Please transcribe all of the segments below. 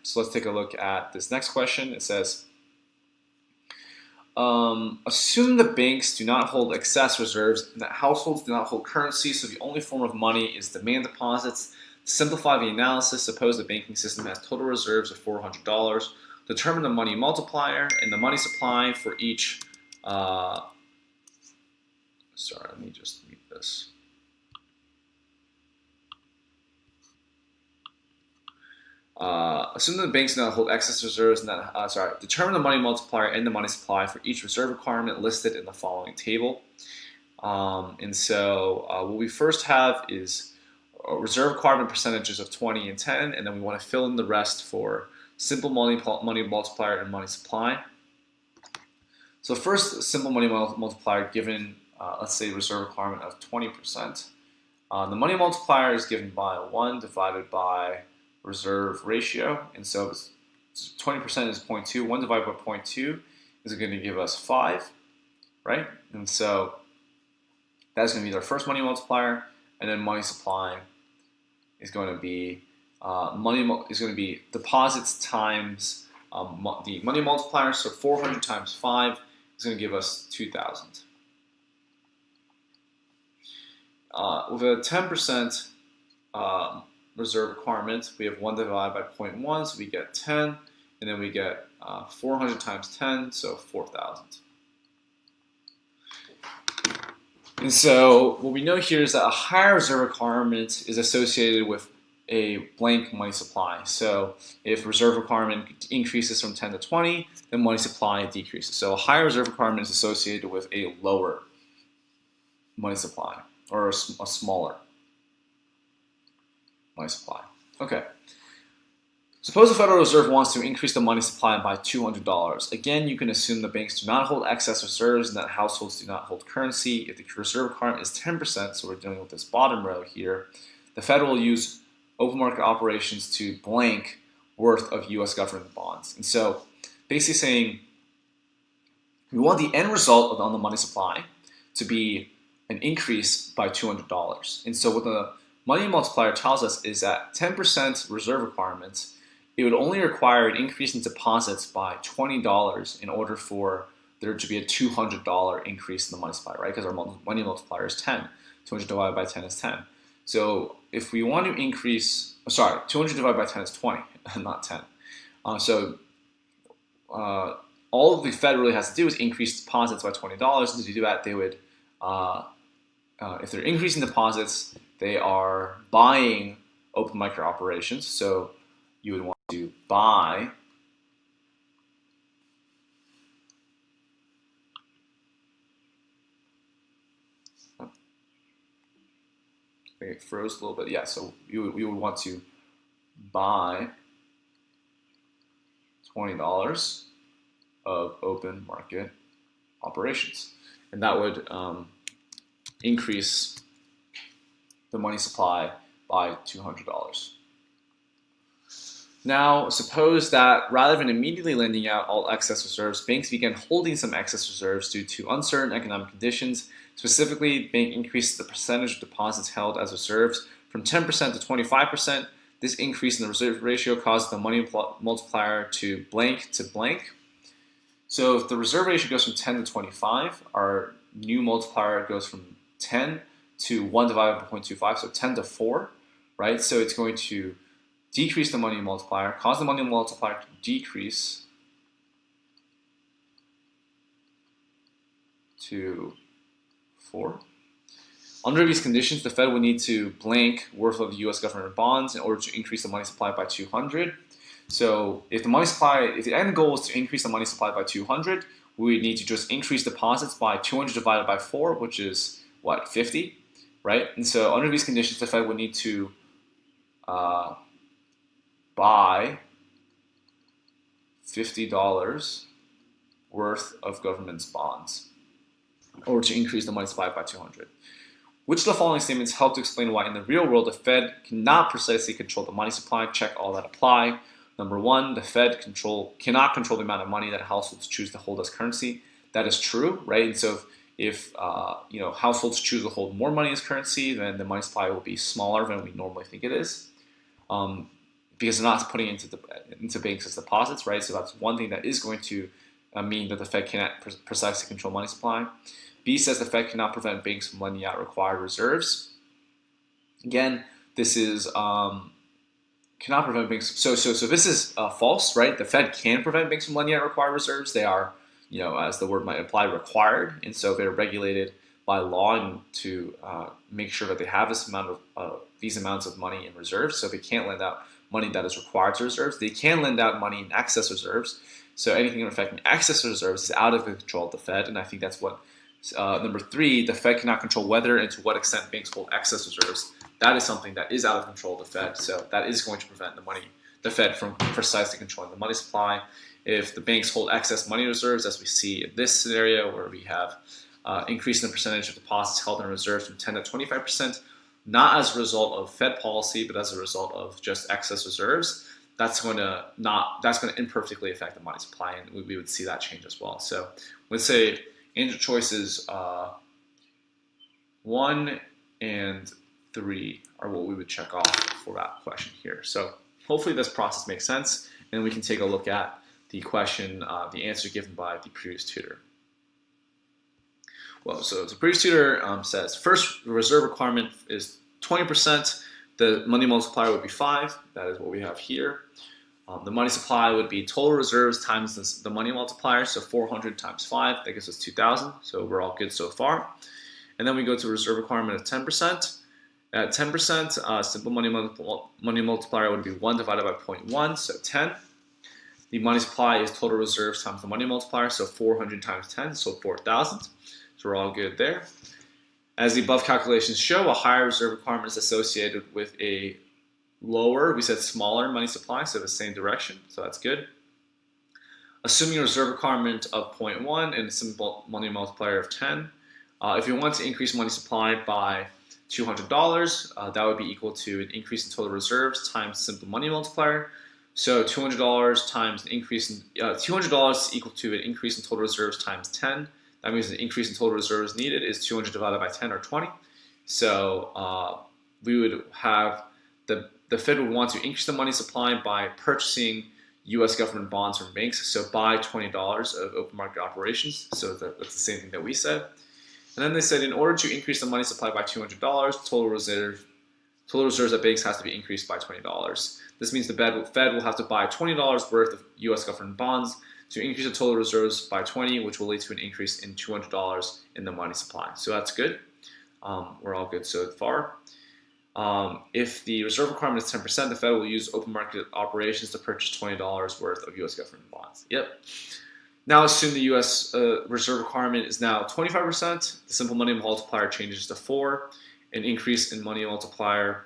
So let's take a look at this next question. It says, assume the banks do not hold excess reserves and that households do not hold currency, so the only form of money is demand deposits. To simplify the analysis, suppose the banking system has total reserves of $400. Determine the money multiplier and the money supply for each. Sorry, let me just read this. Assume that the banks do not hold excess reserves and that, determine the money multiplier and the money supply for each reserve requirement listed in the following table. What we first have is reserve requirement percentages of 20 and 10, and then we want to fill in the rest for simple money multiplier and money supply. So first, simple money multiplier given, let's say, reserve requirement of 20%. The money multiplier is given by 1 divided by reserve ratio, and so 20% is 0.2. 1 divided by 0.2 is going to give us 5, right? And so that's going to be our first money multiplier, and then money supply is going to be deposits times the money multiplier. So 400 times 5 is going to give us 2,000. With a 10% reserve requirement, we have 1 divided by 0.1, so we get 10, and then we get 400 times 10, so 4,000. And so what we know here is that a higher reserve requirement is associated with a blank money supply. So if reserve requirement increases from 10 to 20, then money supply decreases. So a higher reserve requirement is associated with a lower money supply, or a smaller money supply. Okay. Suppose the Federal Reserve wants to increase the money supply by $200. Again, you can assume the banks do not hold excess reserves and that households do not hold currency. If the reserve requirement is 10%, so we're dealing with this bottom row here, the Fed will use open market operations to blank worth of U.S. government bonds. And so basically saying we want the end result on the money supply to be an increase by $200. And so what the money multiplier tells us is that 10% reserve requirements, it would only require an increase in deposits by $20 in order for there to be a $200 increase in the money supply, right? Because our money multiplier is 10. 200 divided by 10 is 10. So if we want to increase, 200 divided by 10 is 20, not 10. All the Fed really has to do is increase deposits by $20. And to do that, they would, if they're increasing deposits, they are buying open market operations. So you would want to buy it froze a little bit. Yeah, so you would want to buy $20 of open market operations, and that would increase the money supply by $200. Now, suppose that rather than immediately lending out all excess reserves, banks began holding some excess reserves due to uncertain economic conditions. Specifically, bank increased the percentage of deposits held as reserves from 10% to 25%. This increase in the reserve ratio caused the money multiplier to blank. So if the reserve ratio goes from 10 to 25, our new multiplier goes from 10 to 1 divided by 0.25, so 10 to 4, right? So it's going to decrease the money multiplier, cause the money multiplier to decrease to 4. Under these conditions, the Fed would need to blank worth of U.S. government bonds in order to increase the money supply by 200. So if the end goal is to increase the money supply by 200, we would need to just increase deposits by 200 divided by 4, which is what, 50, right? And so under these conditions, the Fed would need to buy $50 worth of government's bonds in order to increase the money supply by 200. Which of the following statements help to explain why in the real world the Fed cannot precisely control the money supply? Check all that apply. Number 1, the Fed cannot control the amount of money that households choose to hold as currency. That is true, right? And so if households choose to hold more money as currency, then the money supply will be smaller than we normally think it is. because they're not putting it into banks as deposits, right? So that's one thing that is going to mean that the Fed cannot precisely control money supply. B says the Fed cannot prevent banks from lending out required reserves. Again, this is cannot prevent banks. So this is false, right? The Fed can prevent banks from lending out required reserves. They are, as the word might imply, required, and so they're regulated by law and to make sure that they have these amounts of money in reserves. So they can't lend out money that is required to reserves. They can lend out money in excess reserves. So anything affecting excess reserves is out of the control of the Fed, and I think that's what. Number 3, the Fed cannot control whether and to what extent banks hold excess reserves. That is something that is out of control of the Fed, so that is going to prevent the Fed from precisely controlling the money supply. If the banks hold excess money reserves, as we see in this scenario where we have increase in the percentage of deposits held in reserves from 10 to 25%, not as a result of Fed policy, but as a result of just excess reserves, that's going to imperfectly affect the money supply, and we would see that change as well. So let's say answer choices 1 and 3 are what we would check off for that question here. So hopefully this process makes sense, and we can take a look at the question, the answer given by the previous tutor. Well, so the previous tutor says, first, the reserve requirement is 20%. The money multiplier would be 5. That is what we have here. The money supply would be total reserves times the money multiplier, so 400 times 5, that gives us 2,000, so we're all good so far. And then we go to reserve requirement of 10%. At 10%, simple money multiplier would be 1 divided by 0.1, so 10. The money supply is total reserves times the money multiplier, so 400 times 10, so 4,000. So we're all good there. As the above calculations show, a higher reserve requirement is associated with a lower, we said smaller money supply, so the same direction, so that's good. Assuming a reserve requirement of 0.1 and a simple money multiplier of 10, if you want to increase money supply by $200, that would be equal to an increase in total reserves times simple money multiplier. So $200 times an increase in $200 is equal to an increase in total reserves times 10. That means the increase in total reserves needed is 200 divided by 10, or 20. So we would have the Fed would want to increase the money supply by purchasing U.S. government bonds from banks, so buy $20 of open market operations. So that's the same thing that we said. And then they said in order to increase the money supply by $200, total reserves at banks has to be increased by $20. This means the Fed will have to buy $20 worth of U.S. government bonds to increase the total reserves by 20, which will lead to an increase in $200 in the money supply. So that's good. We're all good so far. If the reserve requirement is 10%, the Fed will use open market operations to purchase $20 worth of U.S. government bonds. Yep. Now assume the U.S. reserve requirement is now 25%. The simple money multiplier changes to 4. An increase in money multiplier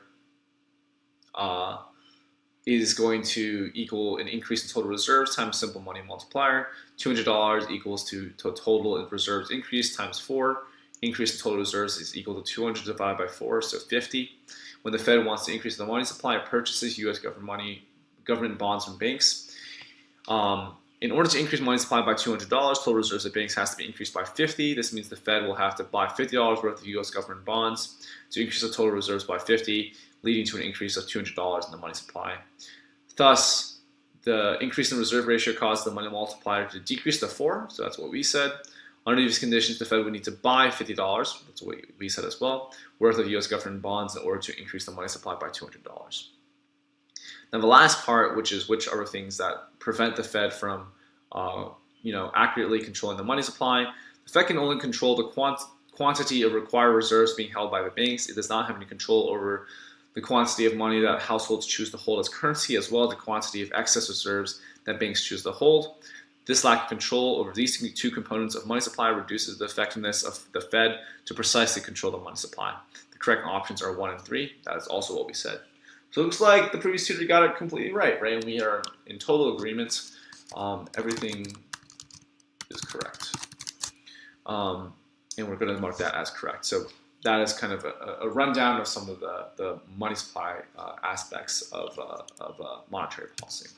is going to equal an increase in total reserves times simple money multiplier. $200 equals to total in reserves increase times 4. Increase in total reserves is equal to 200 divided by 4, so 50. When the Fed wants to increase the money supply, it purchases U.S. government bonds from banks. In order to increase money supply by $200, total reserves at banks has to be increased by 50. This means the Fed will have to buy $50 worth of U.S. government bonds to increase the total reserves by 50, leading to an increase of $200 in the money supply. Thus, the increase in reserve ratio caused the money multiplier to decrease to 4, so that's what we said. Under these conditions, the Fed would need to buy $50, that's what we said as well, worth of U.S. government bonds in order to increase the money supply by $200. Now the last part, which are the things that prevent the Fed from accurately controlling the money supply. The Fed can only control the quantity of required reserves being held by the banks. It does not have any control over the quantity of money that households choose to hold as currency, as well as the quantity of excess reserves that banks choose to hold. This lack of control over these two components of money supply reduces the effectiveness of the Fed to precisely control the money supply. The correct options are 1 and 3. That is also what we said. So it looks like the previous tutor got it completely right? And we are in total agreement. Everything is correct. And we're going to mark that as correct. So that is kind of a rundown of some of the money supply aspects of monetary policy.